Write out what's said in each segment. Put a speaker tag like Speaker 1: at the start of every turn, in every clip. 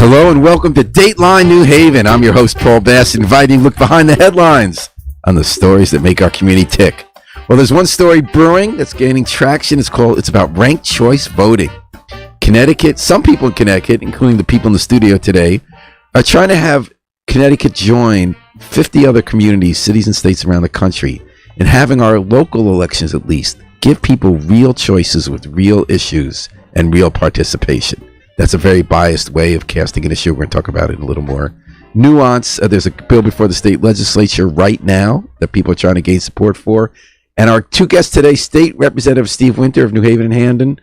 Speaker 1: Hello and welcome to Dateline New Haven. I'm your host, Paul Bass, inviting you to look behind the headlines on the stories that make our community tick. Well, there's one story brewing that's gaining traction. It's about ranked choice voting. Connecticut, some people in Connecticut, including the people in the studio today, are trying to have Connecticut join 50 other communities, cities, and states around the country in having our local elections at least give people real choices with real issues and real participation. That's a very biased way of casting an issue. We're going to talk about it in a little more nuance. There's a bill before the state legislature right now that people are trying to gain support for. And our two guests today, State Representative Steve Winter of New Haven and Hamden,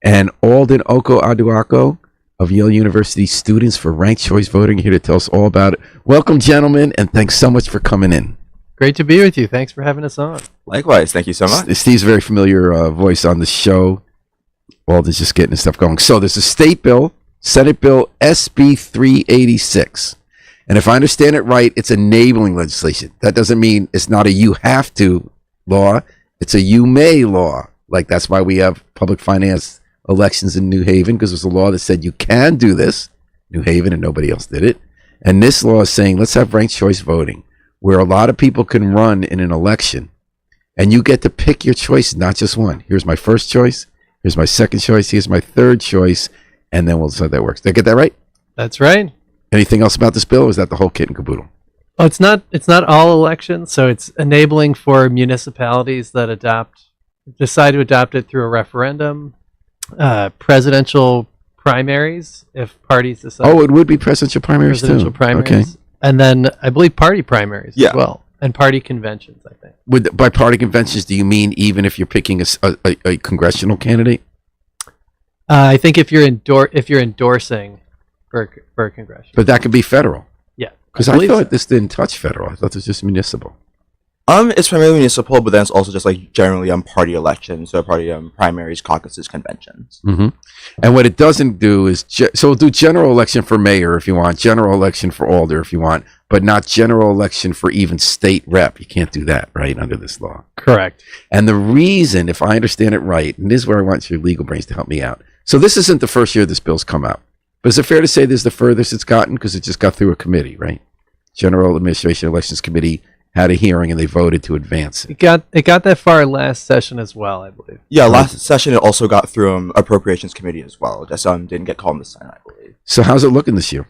Speaker 1: and Alden Oko Aduako of Yale University Students for Ranked Choice Voting, here to tell us all about it. Welcome, gentlemen, and thanks so much for coming in.
Speaker 2: Great to be with you. Thanks for having us on.
Speaker 3: Likewise. Thank you so much.
Speaker 1: Steve's a very familiar voice on the show. Alden's just getting his stuff going. So there's a state bill, Senate Bill SB 386. And if I understand it right, it's enabling legislation. That doesn't mean it's not a you have to law. It's a you may law. Like, that's why we have public finance elections in New Haven, because there's a law that said you can do this, New Haven, and nobody else did it. And this law is saying, let's have ranked choice voting, where a lot of people can run in an election, and you get to pick your choice, not just one. Here's my first choice. Here's my second choice. Here's my third choice. And then we'll see how that works. Did I get that right?
Speaker 2: That's right.
Speaker 1: Anything else about this bill, or is that the whole kit and caboodle?
Speaker 2: Well, it's not all elections, so it's enabling for municipalities that decide to adopt it through a referendum, presidential primaries, if parties decide.
Speaker 1: Oh, it would be presidential primaries too.
Speaker 2: Okay. And then I believe party primaries as well. And party conventions, I think.
Speaker 1: By party conventions, do you mean even if you're picking a congressional candidate?
Speaker 2: I think if you're endorsing for a congressional.
Speaker 1: But that could be federal.
Speaker 2: Yeah.
Speaker 1: Because I thought this didn't touch federal. I thought it was just municipal.
Speaker 3: It's primarily municipal, but then it's also just like generally party elections, so party primaries, caucuses, conventions.
Speaker 1: Mm-hmm. And what it doesn't do is so we'll do general election for mayor if you want, general election for alder if you want, but not general election for even state rep. You can't do that, right, under this law.
Speaker 2: Correct.
Speaker 1: And the reason, if I understand it right, and this is where I want your legal brains to help me out. So this isn't the first year this bill's come out, but is it fair to say this is the furthest it's gotten because it just got through a committee, right? General Administration Elections Committee had a hearing and they voted to advance it.
Speaker 2: It got that far last session as well, I believe.
Speaker 3: Yeah, last session it also got through Appropriations Committee as well. Just didn't get called in the Senate, I believe.
Speaker 1: So how's it looking this year?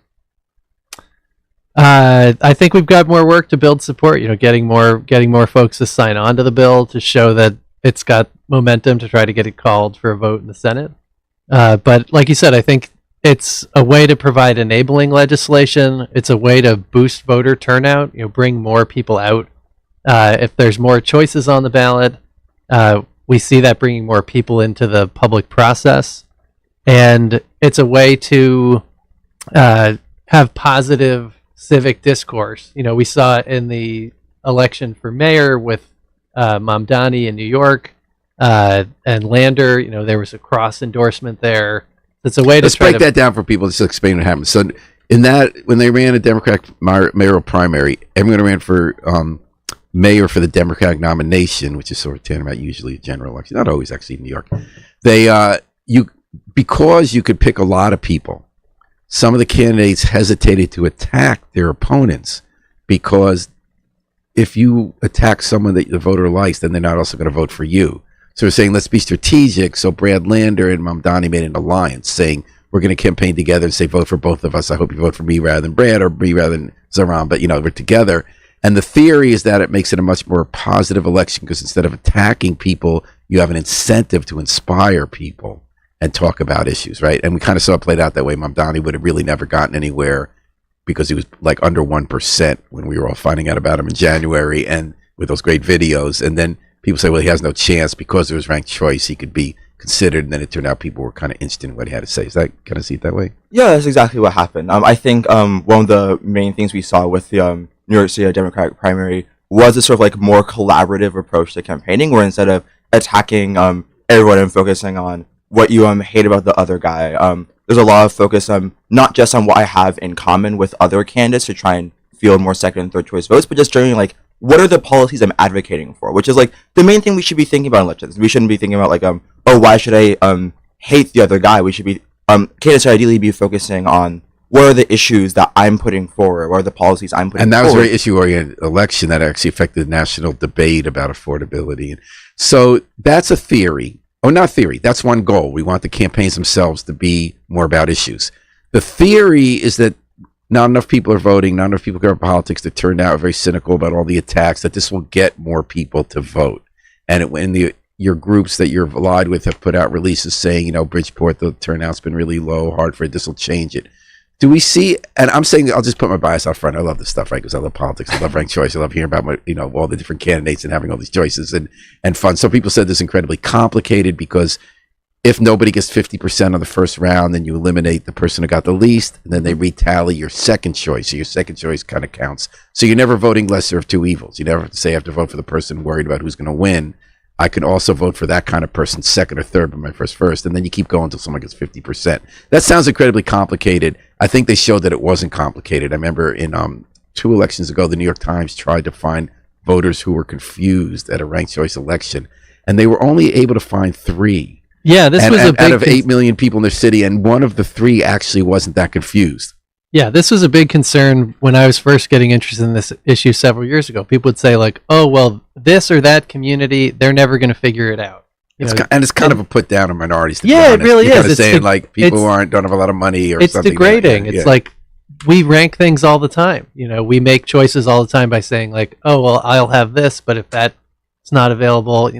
Speaker 2: I think we've got more work to build support. Getting more folks to sign on to the bill to show that it's got momentum to try to get it called for a vote in the Senate. But like you said, I think it's a way to provide enabling legislation. It's a way to boost voter turnout, bring more people out. If there's more choices on the ballot, we see that bringing more people into the public process. And it's a way to have positive civic discourse. We saw it in the election for mayor with Mamdani in New York and Lander. There was a cross endorsement there. It's a way to
Speaker 1: break that down for people. Just to explain what happened. So in that, when they ran a Democratic mayoral primary, everyone ran for mayor for the Democratic nomination, which is sort of tantamount usually a general election. Not always, actually, in New York. Because you could pick a lot of people, some of the candidates hesitated to attack their opponents because if you attack someone that the voter likes, then they're not also going to vote for you. So we're saying, let's be strategic. So Brad Lander and Mamdani made an alliance saying, we're going to campaign together and say, vote for both of us. I hope you vote for me rather than Brad or me rather than Zaran. But, we're together. And the theory is that it makes it a much more positive election because instead of attacking people, you have an incentive to inspire people and talk about issues, right? And we kind of saw it played out that way. Mamdani would have really never gotten anywhere because he was like under 1% when we were all finding out about him in January and with those great videos. And then people say, well, he has no chance because there was ranked choice. He could be considered. And then it turned out people were kind of interested in what he had to say. Is that kind of see it that way?
Speaker 3: Yeah, that's exactly what happened. I think one of the main things we saw with the New York City Democratic primary was a sort of like more collaborative approach to campaigning, where instead of attacking everyone and focusing on what you hate about the other guy, there's a lot of focus not just on what I have in common with other candidates to try and field more second and third choice votes, but just generally like, what are the policies I'm advocating for? Which is like the main thing we should be thinking about in elections. We shouldn't be thinking about like, why should I hate the other guy? We should be candidates should ideally be focusing on what are the issues that I'm putting forward? What are the policies I'm putting forward?
Speaker 1: And that was a very issue-oriented election that actually affected national debate about affordability. So that's a theory. Oh, not theory. That's one goal. We want the campaigns themselves to be more about issues. The theory is that not enough people are voting, not enough people care about politics. They turned out very cynical about all the attacks, that this will get more people to vote. And your groups that you're allied with have put out releases saying, Bridgeport, the turnout's been really low, Hartford, this will change it. Do we see, and I'm saying, I'll just put my bias out front. I love this stuff, right? Because I love politics. I love ranked choice. I love hearing about all the different candidates and having all these choices and fun. Some people said this is incredibly complicated because if nobody gets 50% on the first round, then you eliminate the person who got the least, and then they retally your second choice. So your second choice kind of counts. So you're never voting lesser of two evils. You never have to say I have to vote for the person worried about who's going to win. I can also vote for that kind of person second or third, but my first, and then you keep going until someone gets 50%. That sounds incredibly complicated. I think they showed that it wasn't complicated. I remember in 2 elections ago, the New York Times tried to find voters who were confused at a ranked choice election, and they were only able to find 3.
Speaker 2: Yeah, this was a big
Speaker 1: out of 8 million people in their city, and one of the 3 actually wasn't that confused.
Speaker 2: Yeah, this was a big concern when I was first getting interested in this issue several years ago. People would say like, "Oh, well, this or that community, they're never going to figure it out."
Speaker 1: It's kind of a put down on minorities. To
Speaker 2: yeah,
Speaker 1: be honest.
Speaker 2: it really
Speaker 1: You're
Speaker 2: is.
Speaker 1: kind of saying like people who don't have a lot of money or something.
Speaker 2: It's degrading. It's like we rank things all the time. We make choices all the time by saying like, "Oh, well, I'll have this, but if that's not available,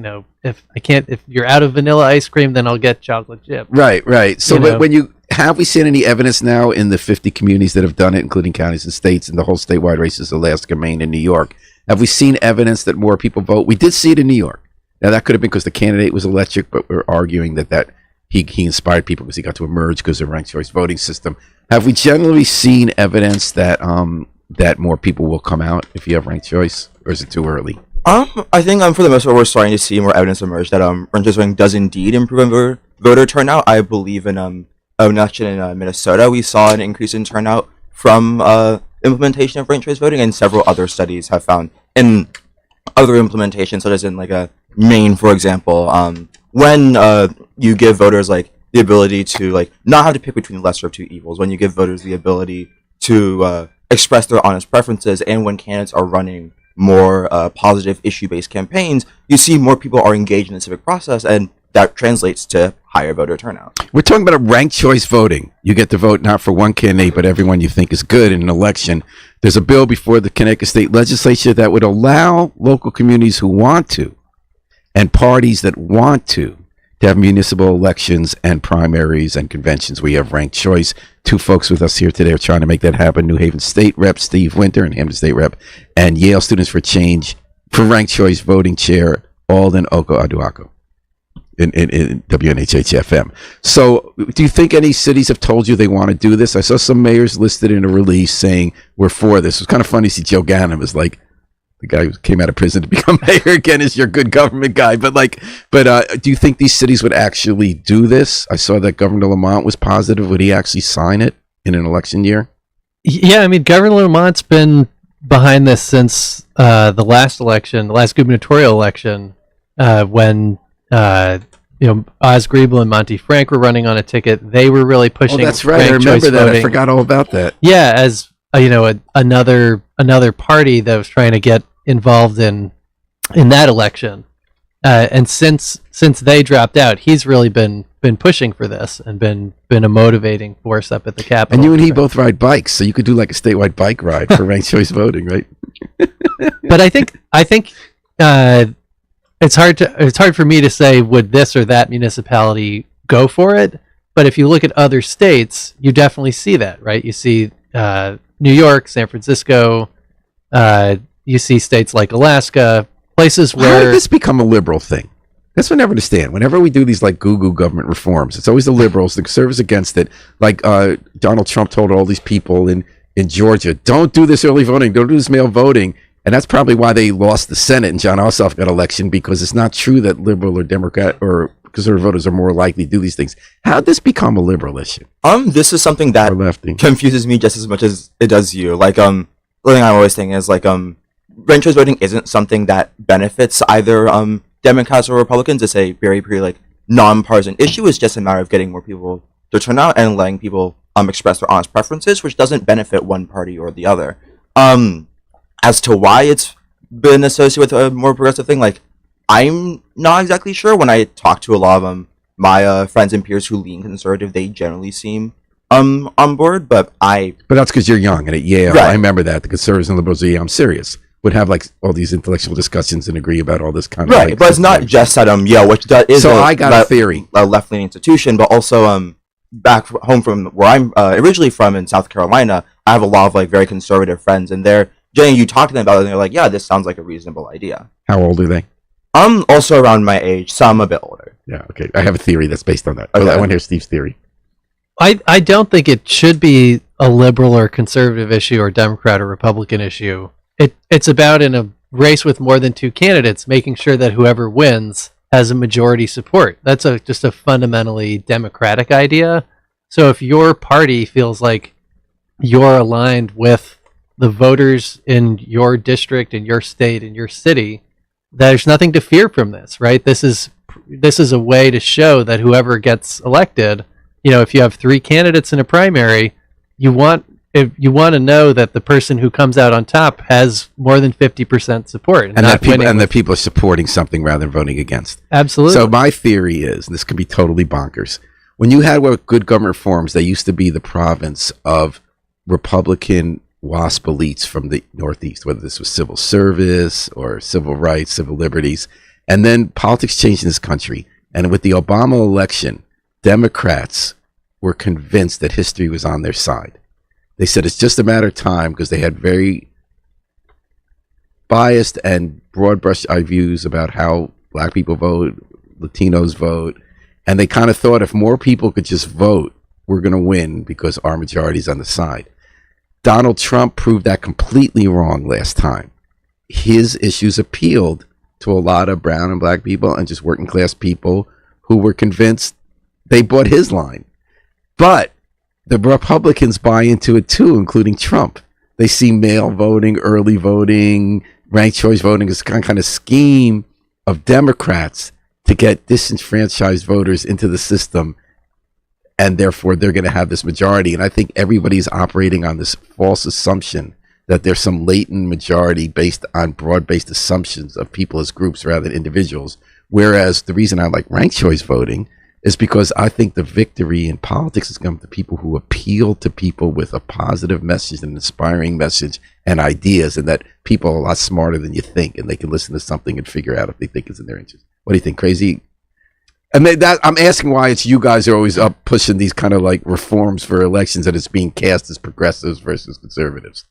Speaker 2: if you're out of vanilla ice cream, then I'll get chocolate chip."
Speaker 1: Right. So when have we seen any evidence now in the 50 communities that have done it, including counties and states, and the whole statewide races, Alaska, Maine, and New York? Have we seen evidence that more people vote? We did see it in New York. Now, that could have been because the candidate was electric, but we're arguing that he inspired people because he got to emerge because of the ranked choice voting system. Have we generally seen evidence that that more people will come out if you have ranked choice, or is it too early?
Speaker 3: I think for the most part we're starting to see more evidence emerge that ranked choice voting does indeed improve voter turnout. I believe in an election in Minnesota, we saw an increase in turnout from implementation of ranked choice voting, and several other studies have found in other implementations, such as in Maine, for example, when you give voters the ability to not have to pick between the lesser of two evils, when you give voters the ability to express their honest preferences, and when candidates are running more positive issue-based campaigns, you see more people are engaged in the civic process, and that translates to higher voter turnout.
Speaker 1: We're talking about a ranked choice voting. You get to vote not for one candidate, but everyone you think is good in an election. There's a bill before the Connecticut State Legislature that would allow local communities who want to, and parties that want to have municipal elections and primaries and conventions. We have ranked choice. 2 folks with us here today are trying to make that happen. New Haven State Rep Steve Winter and Hampton State Rep and Yale Students for Change for ranked choice voting chair Alden Oko Aduako in WNHH-FM. So do you think any cities have told you they want to do this? I saw some mayors listed in a release saying we're for this. It was kind of funny to see Joe Ganim is like, the guy who came out of prison to become mayor again is your good government guy. But do you think these cities would actually do this? I saw that Governor Lamont was positive. Would he actually sign it in an election year?
Speaker 2: Yeah, I mean, Governor Lamont's been behind this since the last election, the last gubernatorial election, when Oz Griebel and Monty Frank were running on a ticket. They were really pushing.
Speaker 1: Oh, that's right. I remember that.
Speaker 2: Voting.
Speaker 1: I forgot all about that.
Speaker 2: Yeah, as another party that was trying to get involved in that election, and since they dropped out, he's really been pushing for this and been a motivating force up at the Capitol.
Speaker 1: And you and he both ride bikes, so you could do like a statewide bike ride for ranked choice voting, right?
Speaker 2: But I think it's hard for me to say would this or that municipality go for it. But if you look at other states, you definitely see that, right? You see New York, San Francisco. You see states like Alaska, places where...
Speaker 1: How did this become a liberal thing? That's what I never understand. Whenever we do these goo-goo government reforms, it's always the liberals, the conservatives against it. Like Donald Trump told all these people in Georgia, don't do this early voting, don't do this mail voting. And that's probably why they lost the Senate and John Ossoff got election, because it's not true that liberal or Democrat or conservative voters are more likely to do these things. How did this become a liberal issue?
Speaker 3: This is something that confuses me just as much as it does you. The thing I'm always thinking is ranked choice voting isn't something that benefits either Democrats or Republicans. It's a very pretty nonpartisan issue. It's just a matter of getting more people to turn out and letting people express their honest preferences, which doesn't benefit one party or the other. As to why it's been associated with a more progressive thing, like, I'm not exactly sure. When I talk to a lot of my friends and peers who lean conservative, they generally seem on board, but
Speaker 1: that's because you're young, and at Yale,
Speaker 3: Right.
Speaker 1: I remember that the conservatives and liberals at Yale, I'm serious, would have like all these intellectual discussions and agree about all this kind of
Speaker 3: right,
Speaker 1: like,
Speaker 3: but it's not just at Yale, which is
Speaker 1: So I got a theory.
Speaker 3: a left leaning institution, but also back home from where I'm originally from in South Carolina, I have a lot of like very conservative friends, and they're generally, you talk to them about it, and they're like, yeah, this sounds like a reasonable idea.
Speaker 1: How old are they?
Speaker 3: I'm also around my age, some a bit older.
Speaker 1: Yeah, okay. I have a theory that's based on that.
Speaker 3: Okay.
Speaker 1: I want to hear Steve's theory.
Speaker 2: I don't think it should be a liberal or conservative issue or Democrat or Republican issue. It's about, in a race with more than two candidates, making sure that whoever wins has a majority support. That's just a fundamentally democratic idea. So if your party feels like you're aligned with the voters in your district, in your state, in your city, there's nothing to fear from this, right? This is a way to show that whoever gets elected, if you have three candidates in a primary, you want to know that the person who comes out on top has more than 50% support,
Speaker 1: And that people are supporting something rather than voting against.
Speaker 2: Absolutely.
Speaker 1: So my theory is, and this could be totally bonkers, when you had what good government reforms, they used to be the province of Republican WASP elites from the Northeast, whether this was civil service or civil rights, civil liberties. And then politics changed in this country. And with the Obama election, Democrats were convinced that history was on their side. They said it's just a matter of time, because they had very biased and broad brush views about how black people vote, Latinos vote. And they kind of thought if more people could just vote, we're going to win because our majority is on the side. Donald Trump proved that completely wrong last time. His issues appealed to a lot of brown and black people and just working class people who were convinced. They bought his line. But the Republicans buy into it too, including Trump. They see mail voting, early voting, ranked choice voting as kind of scheme of Democrats to get disenfranchised voters into the system, and therefore they're going to have this majority. And I think everybody's operating on this false assumption that there's some latent majority based on broad-based assumptions of people as groups rather than individuals. Whereas the reason I like ranked choice voting is because I think the victory in politics is going to people who appeal to people with a positive message, an inspiring message, and ideas, and that people are a lot smarter than you think, and they can listen to something and figure out if they think it's in their interest. What do you think? Crazy? And I'm asking why it's you guys are always up pushing these kind of like reforms for elections, and it's being cast as progressives versus conservatives.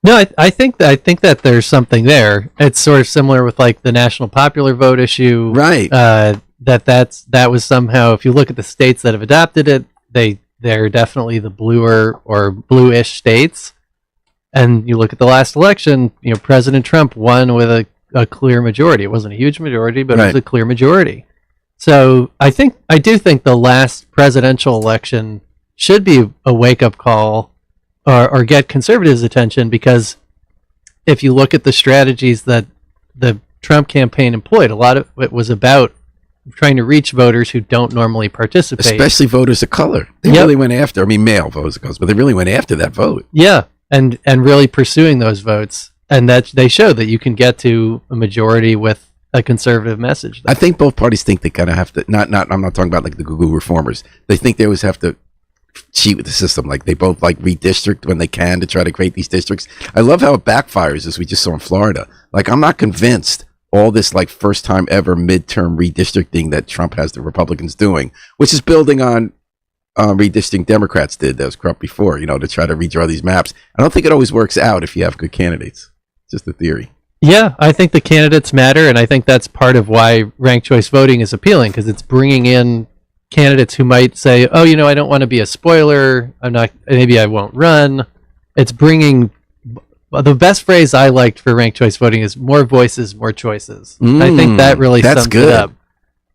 Speaker 2: No, I think that there's something there. It's sort of similar with like the national popular vote issue,
Speaker 1: Right.
Speaker 2: That was somehow, if you look at the states that have adopted it, they're definitely the bluer or bluish states. And you look at the last election, President Trump won with a clear majority. It wasn't a huge majority, but It was a clear majority. So I do think the last presidential election should be a wake-up call or get conservatives' attention, because if you look at the strategies that the Trump campaign employed, a lot of it was about trying to reach voters who don't normally participate.
Speaker 1: Especially voters of color. They really went after, male voters of color, but they really went after that vote.
Speaker 2: Yeah, and really pursuing those votes. And that they show that you can get to a majority with a conservative message.
Speaker 1: I think both parties think they kind of have to, I'm not talking about like the Google reformers. They think they always have to cheat with the system. Like they both like redistrict when they can to try to create these districts. I love how it backfires, as we just saw in Florida. Like, I'm not convinced all this like first time ever midterm redistricting that Trump has the Republicans doing, which is building on redistricting Democrats did that was corrupt before, to try to redraw these maps. I don't think it always works out if you have good candidates. Just a theory.
Speaker 2: Yeah, I think the candidates matter, and I think that's part of why ranked choice voting is appealing, because it's bringing in candidates who might say, oh, I don't want to be a spoiler, maybe I won't run. It's bringing, the best phrase I liked for ranked choice voting is more voices, more choices. I think that really sums it up.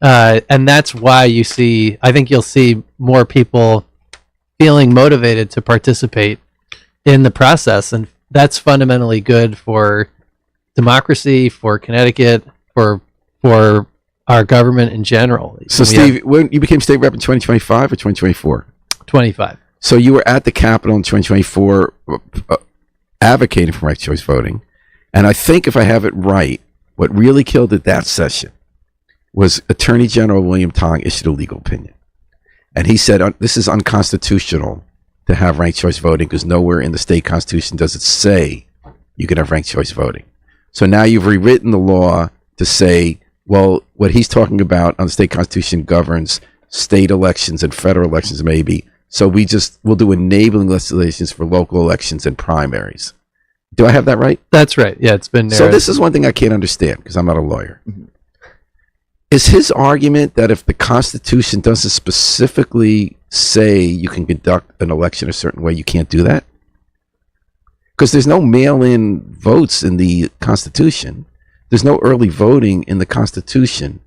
Speaker 2: And that's why I think you'll see more people feeling motivated to participate in the process, and that's fundamentally good for democracy, for Connecticut, for our government in general.
Speaker 1: So, Steve, when you became state rep in 2025 or 2024?
Speaker 2: 25.
Speaker 1: So you were at the Capitol in 2024 advocating for ranked choice voting. And I think if I have it right, what really killed it that session was Attorney General William Tong issued a legal opinion. And he said, this is unconstitutional to have ranked choice voting because nowhere in the state constitution does it say you can have ranked choice voting. So now you've rewritten the law to say, well, what he's talking about on the state constitution governs state elections and federal elections maybe. So we'll do enabling legislations for local elections and primaries. Do I have that right?
Speaker 2: That's right. Yeah, it's been
Speaker 1: So this is one thing I can't understand because I'm not a lawyer.
Speaker 3: Mm-hmm.
Speaker 1: Is his argument that if the Constitution doesn't specifically say you can conduct an election a certain way, you can't do that? Because there's no mail-in votes in the Constitution. There's no early voting in the Constitution.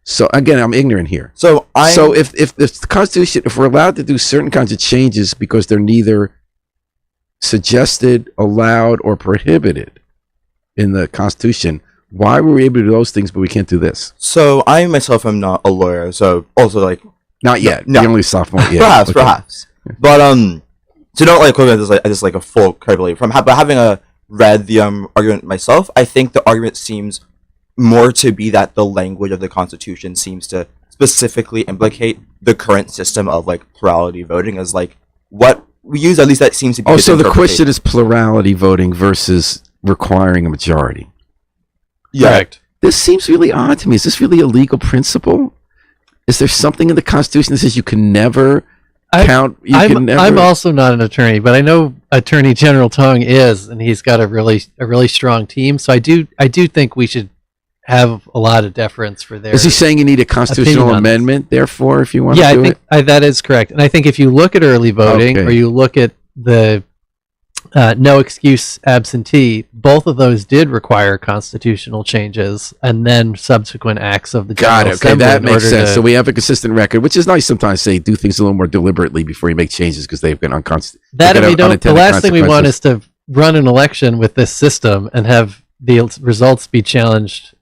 Speaker 1: So again, I'm ignorant here. So if the Constitution, if we're allowed to do certain kinds of changes because they're neither suggested, allowed, or prohibited in the Constitution, why were we able to do those things but we can't do this?
Speaker 3: So I myself am not a lawyer, so also like
Speaker 1: not yet.
Speaker 3: No.
Speaker 1: You're only a sophomore. Yeah.
Speaker 3: Perhaps. But so don't like quote me as like a full credibility but having read the argument myself, I think the argument seems more to be that the language of the Constitution seems to specifically implicate the current system of like plurality voting as like what we use, at least that seems to be.
Speaker 1: Oh, so the question is plurality voting versus requiring a majority.
Speaker 3: Yeah.
Speaker 2: Correct.
Speaker 1: This seems really odd to me. Is this really a legal principle? Is there something in the Constitution that says you can never count?
Speaker 2: I'm also not an attorney, but I know Attorney General Tong is, and he's got a really strong team. So I do think we should have a lot of deference for their.
Speaker 1: Is he saying you need a constitutional amendment, therefore, if you want to do it?
Speaker 2: I think that is correct. And I think if you look at early voting or you look at the no excuse absentee, both of those did require constitutional changes and then subsequent acts of the General Assembly.
Speaker 1: That makes sense. So we have a consistent record, which is nice sometimes to say do things a little more deliberately before you make changes because they've been unconstitutional.
Speaker 2: The last thing we want is to run an election with this system and have the results be challenged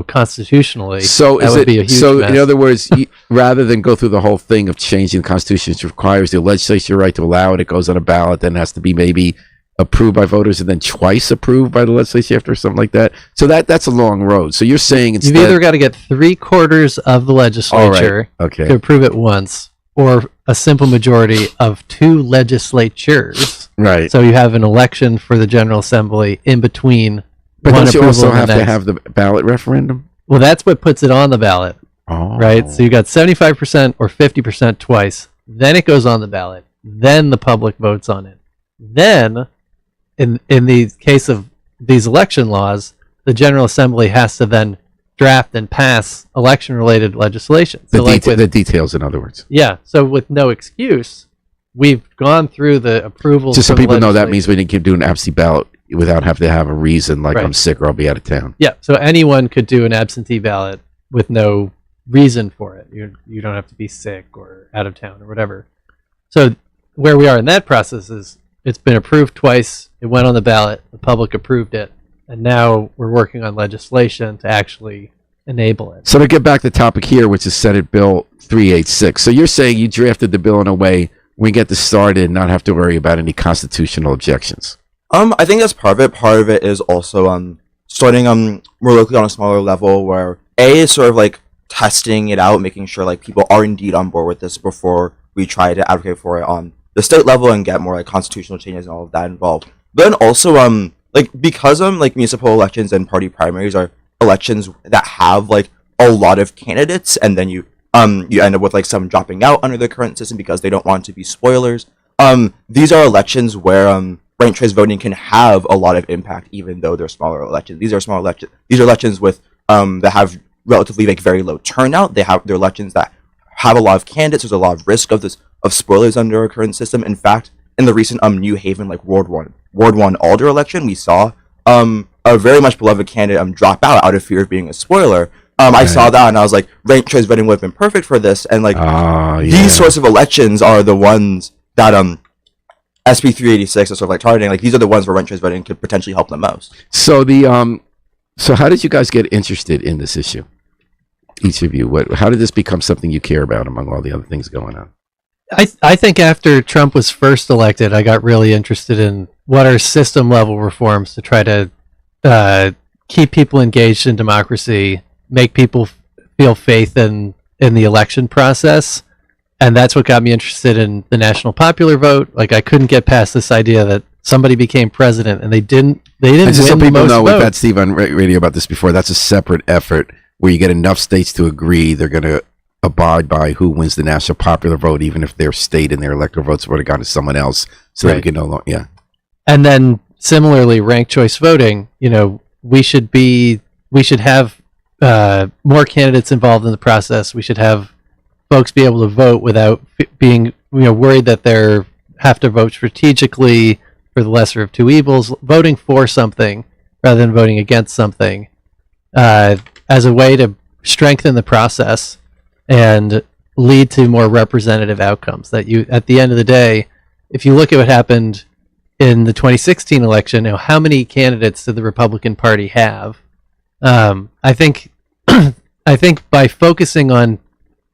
Speaker 2: constitutionally.
Speaker 1: So
Speaker 2: that would be a huge mess.
Speaker 1: In other words, rather than go through the whole thing of changing the Constitution, which requires the legislature right to allow it, it goes on a ballot, then it has to be maybe approved by voters and then twice approved by the legislature after something like that. So that's a long road. So you're saying instead
Speaker 2: you've either got to get 3/4 of the legislature to approve it once, or a simple majority of 2 legislatures.
Speaker 1: Right.
Speaker 2: So you have an election for the General Assembly in between.
Speaker 1: But don't you also have to have the ballot referendum?
Speaker 2: Well, that's what puts it on the ballot.
Speaker 1: Oh.
Speaker 2: Right? So you got 75% or 50% twice. Then it goes on the ballot. Then the public votes on it. Then, in the case of these election laws, the General Assembly has to then draft and pass election-related legislation. So
Speaker 1: the details, in other words.
Speaker 2: Yeah. So with no excuse, we've gone through the approvals.
Speaker 1: Just so people know, that means we didn't keep doing an absentee ballot without having to have a reason, like I'm sick or I'll be out of town.
Speaker 2: Yeah, so anyone could do an absentee ballot with no reason for it. You don't have to be sick or out of town or whatever. So where we are in that process is it's been approved twice, it went on the ballot, the public approved it, and now we're working on legislation to actually enable it.
Speaker 1: So to get back to the topic here, which is Senate Bill 386. So you're saying you drafted the bill in a way we get this started and not have to worry about any constitutional objections.
Speaker 3: I think that's part of it. Part of it is also starting more locally on a smaller level where A is sort of like testing it out, making sure like people are indeed on board with this before we try to advocate for it on the state level and get more like constitutional changes and all of that involved. But then also because like municipal elections and party primaries are elections that have like a lot of candidates, and then you end up with like some dropping out under the current system because they don't want to be spoilers. These are elections where ranked choice voting can have a lot of impact, even though they're smaller elections. These are small elections. These are elections with that have relatively like very low turnout. They're elections that have a lot of candidates. There's a lot of risk of spoilers under our current system. In fact, in the recent New Haven like Ward 1 Alder election, we saw a very much beloved candidate drop out of fear of being a spoiler. I saw that and I was like, ranked choice voting would have been perfect for this. And like these sorts of elections are the ones that SB 386 is sort of like targeting. Like these are the ones where ranked choice voting could potentially help the most.
Speaker 1: So so how did you guys get interested in this issue? Each of you, how did this become something you care about among all the other things going on?
Speaker 2: I think after Trump was first elected, I got really interested in what are system level reforms to try to keep people engaged in democracy, make people feel faith in the election process. And that's what got me interested in the national popular vote. Like, I couldn't get past this idea that somebody became president and they didn't
Speaker 1: And just so
Speaker 2: win the
Speaker 1: people
Speaker 2: most
Speaker 1: know, we've had
Speaker 2: votes.
Speaker 1: Steve on radio about this before. That's a separate effort where you get enough states to agree they're going to abide by who wins the national popular vote, even if their state and their electoral votes would have gone to someone else. So
Speaker 2: Right.
Speaker 1: we can no longer, yeah.
Speaker 2: And then similarly, ranked choice voting. We should have more candidates involved in the process. We should have folks be able to vote without being worried that they have to vote strategically for the lesser of two evils, voting for something rather than voting against something, as a way to strengthen the process and lead to more representative outcomes. That you, at the end of the day, if you look at what happened in the 2016 election, how many candidates did the Republican Party have? I think I think by focusing on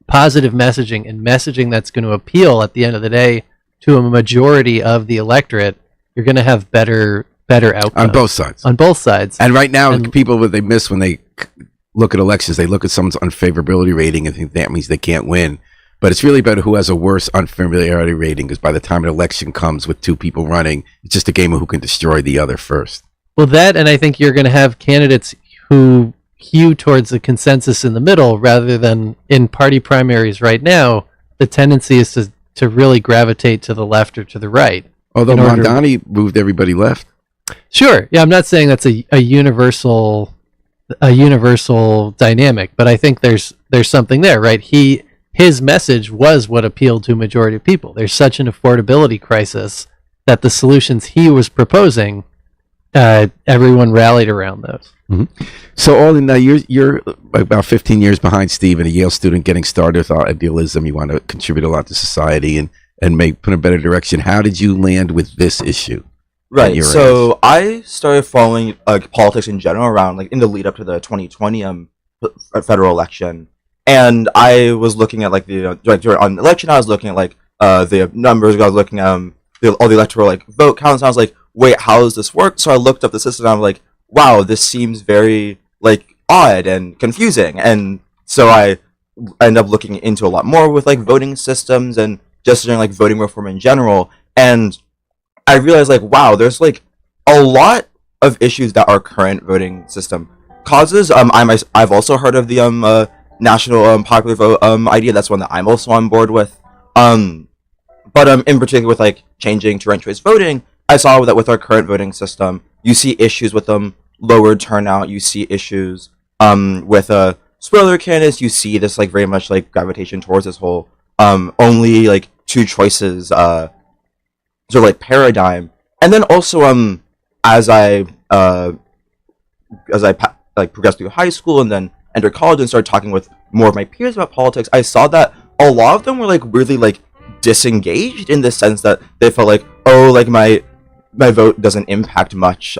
Speaker 2: positive messaging and messaging that's going to appeal at the end of the day to a majority of the electorate, you're going to have better outcomes
Speaker 1: On both sides.
Speaker 2: On both sides.
Speaker 1: And right now,
Speaker 2: And-
Speaker 1: people, what they miss when they look at elections, they look at someone's unfavorability rating and think that means they can't win. But it's really about who has a worse unfamiliarity rating, because by the time an election comes with two people running, it's just a game of who can destroy the other first.
Speaker 2: Well, that, and I think you're going to have candidates who hew towards the consensus in the middle rather than in party primaries right now. The tendency is to really gravitate to the left or to the right.
Speaker 1: Although
Speaker 2: in order-
Speaker 1: Mondani moved everybody left.
Speaker 2: Sure. Yeah, I'm not saying that's a universal dynamic, but I think there's something there, right? His message was what appealed to a majority of people. There's such an affordability crisis that the solutions he was proposing, everyone rallied around those.
Speaker 1: So, Alden, now you're about 15 years behind Steve, and a Yale student getting started with idealism. You want to contribute a lot to society and make put in a better direction. How did you land with this issue?
Speaker 3: Right.
Speaker 1: your
Speaker 3: So I started following politics in general around in the lead up to the 2020 federal election, and I was looking at on the election. I was looking at the numbers. I was looking at all the electoral vote counts. And I was like, wait, how does this work? So I looked up the system. And I'm like, wow, this seems very odd and confusing. And so I ended up looking into a lot more with voting systems and just doing voting reform in general. And I realized wow, there's a lot of issues that our current voting system causes. I've also heard of the national popular vote idea. That's one that I'm also on board with. But in particular with changing to ranked choice voting, I saw that with our current voting system, you see issues with lower turnout. You see issues with spoiler candidates. You see this very much gravitation towards this whole only two choices paradigm. And then also as I progressed through high school and then entered college and started talking with more of my peers about politics, I saw that a lot of them were really disengaged in the sense that they felt my vote doesn't impact much.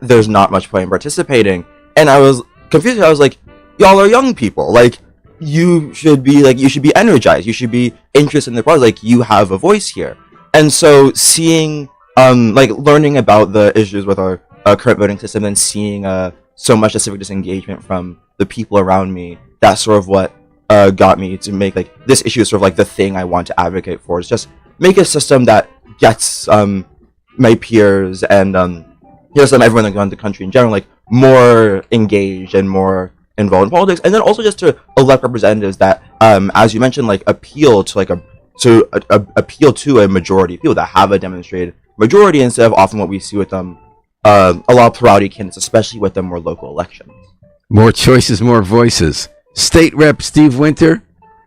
Speaker 3: There's not much point in participating. And I was confused. I was like, y'all are young people. You should be energized. You should be interested in the process. You have a voice here. And so seeing, learning about the issues with our current voting system and seeing so much civic disengagement from the people around me, that's sort of what got me to make this issue sort of the thing I want to advocate for. Is just make a system that gets my peers and everyone around the country in general more engaged and more involved in politics, and then also just to elect representatives that, as you mentioned, appeal to appeal to a majority of people that have a demonstrated majority, instead of often what we see with a lot of plurality candidates, especially with the more local elections.
Speaker 1: More choices, more voices. State Rep Steve Winter,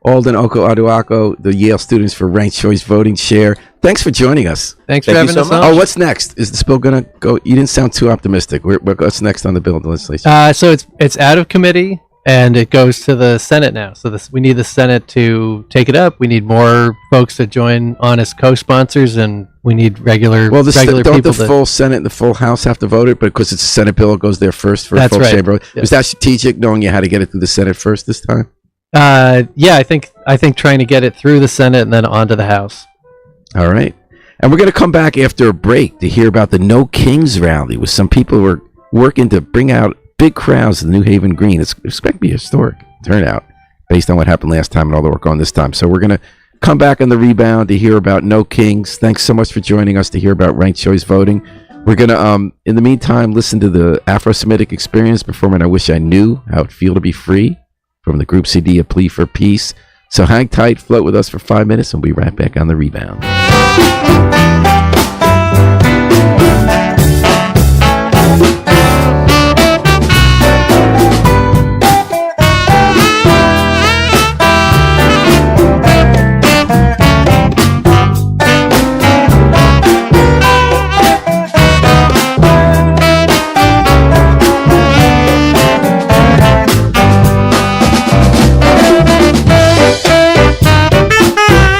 Speaker 1: Alden Oko Aduako, the Yale Students for Ranked Choice Voting Share. Thanks for joining us.
Speaker 2: Thanks for
Speaker 3: Thank you
Speaker 2: having
Speaker 3: so
Speaker 2: us
Speaker 3: much.
Speaker 2: on.
Speaker 1: Oh, what's next? Is this bill going to go? You didn't sound too optimistic. What's next on the bill in the legislation?
Speaker 2: So it's out of committee and it goes to the Senate now. So we need the Senate to take it up. We need more folks to join on as co-sponsors, and we need regular
Speaker 1: Well,
Speaker 2: regular
Speaker 1: don't
Speaker 2: people.
Speaker 1: the full Senate and the full House have to vote it? But because it's a Senate bill, it goes there first for a
Speaker 2: That's
Speaker 1: full
Speaker 2: right.
Speaker 1: chamber.
Speaker 2: Yeah.
Speaker 1: Was that strategic, knowing you had to get it through the Senate first this time?
Speaker 2: Yeah, I think trying to get it through the Senate and then onto the House.
Speaker 1: All right. And we're going to come back after a break to hear about the No Kings rally with some people who are working to bring out big crowds to the New Haven Green. It's expected to be a historic turnout based on what happened last time and all the work on this time. So we're going to come back on the rebound to hear about No Kings. Thanks so much for joining us to hear about ranked choice voting. We're going to, in the meantime, listen to the Afro-Semitic Experience performing I Wish I Knew How It Feel to Be Free from the group CD A Plea for Peace. So hang tight, float with us for 5 minutes, and we'll be right back on the rebound.